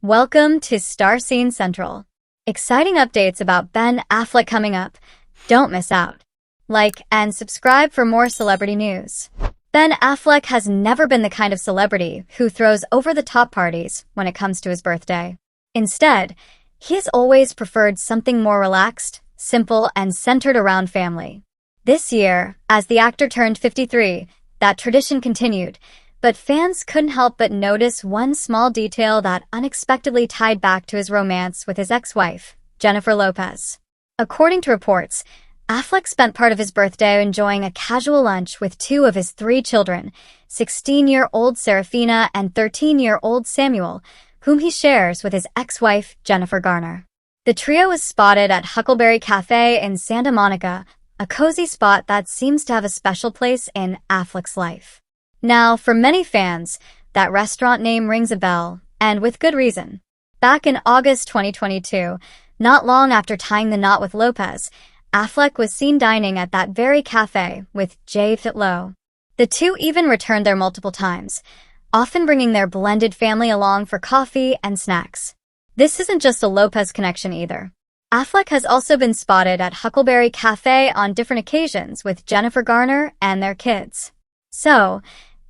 Welcome to StarScene Central. Exciting updates about Ben Affleck coming up. Don't miss out. Like and subscribe for more celebrity news. Ben Affleck has never been the kind of celebrity who throws over-the-top parties when it comes to his birthday. Instead, he has always preferred something more relaxed, simple, and centered around family. This year, as the actor turned 53, that tradition continued, but fans couldn't help but notice one small detail that unexpectedly tied back to his romance with his ex-wife, Jennifer Lopez. According to reports, Affleck spent part of his birthday enjoying a casual lunch with two of his three children, 16-year-old Serafina and 13-year-old Samuel, whom he shares with his ex-wife, Jennifer Garner. The trio was spotted at Huckleberry Café in Santa Monica, a cozy spot that seems to have a special place in Affleck's life. Now, for many fans, that restaurant name rings a bell, and with good reason. Back in August 2022, not long after tying the knot with Lopez, Affleck was seen dining at that very cafe with J.Lo. The two even returned there multiple times, often bringing their blended family along for coffee and snacks. This isn't just a Lopez connection either. Affleck has also been spotted at Huckleberry Café on different occasions with Jennifer Garner and their kids. So,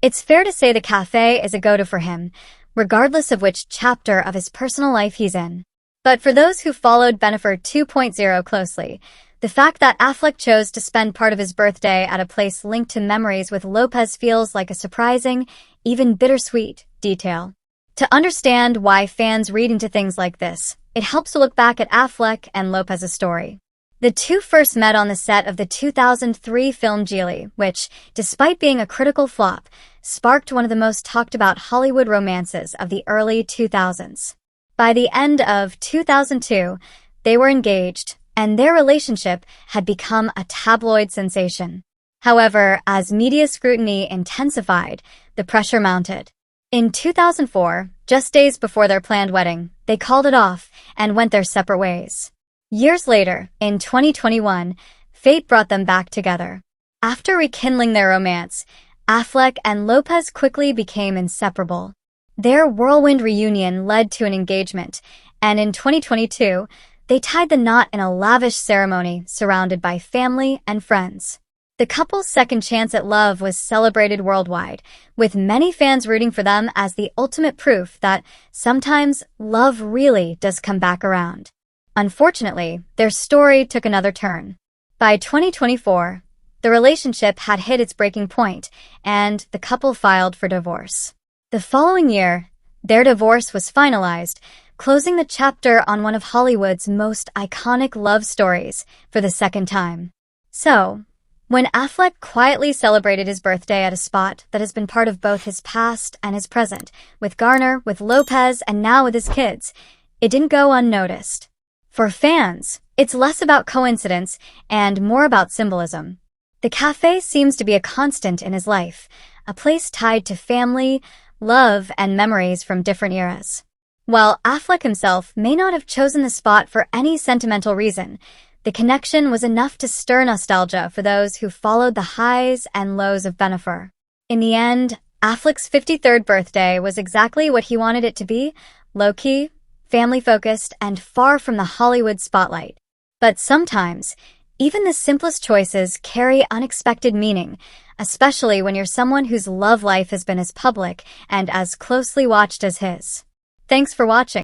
it's fair to say the cafe is a go-to for him, regardless of which chapter of his personal life he's in. But for those who followed Bennifer 2.0 closely, the fact that Affleck chose to spend part of his birthday at a place linked to memories with Lopez feels like a surprising, even bittersweet, detail. To understand why fans read into things like this, it helps to look back at Affleck and Lopez's story. The two first met on the set of the 2003 film J.Lo, which, despite being a critical flop, sparked one of the most talked-about Hollywood romances of the early 2000s. By the end of 2002, they were engaged, and their relationship had become a tabloid sensation. However, as media scrutiny intensified, the pressure mounted. In 2004, just days before their planned wedding, they called it off and went their separate ways. Years later, in 2021, fate brought them back together. After rekindling their romance, Affleck and Lopez quickly became inseparable. Their whirlwind reunion led to an engagement, and in 2022, they tied the knot in a lavish ceremony surrounded by family and friends. The couple's second chance at love was celebrated worldwide, with many fans rooting for them as the ultimate proof that sometimes love really does come back around. Unfortunately, their story took another turn. By 2024, the relationship had hit its breaking point, and the couple filed for divorce. The following year, their divorce was finalized, closing the chapter on one of Hollywood's most iconic love stories for the second time. So, when Affleck quietly celebrated his birthday at a spot that has been part of both his past and his present, with Garner, with Lopez, and now with his kids, it didn't go unnoticed. For fans, it's less about coincidence and more about symbolism. The cafe seems to be a constant in his life, a place tied to family, love, and memories from different eras. While Affleck himself may not have chosen the spot for any sentimental reason, the connection was enough to stir nostalgia for those who followed the highs and lows of Bennifer. In the end, Affleck's 53rd birthday was exactly what he wanted it to be, low-key, family-focused, and far from the Hollywood spotlight. But sometimes, even the simplest choices carry unexpected meaning, especially when you're someone whose love life has been as public and as closely watched as his. Thanks for watching.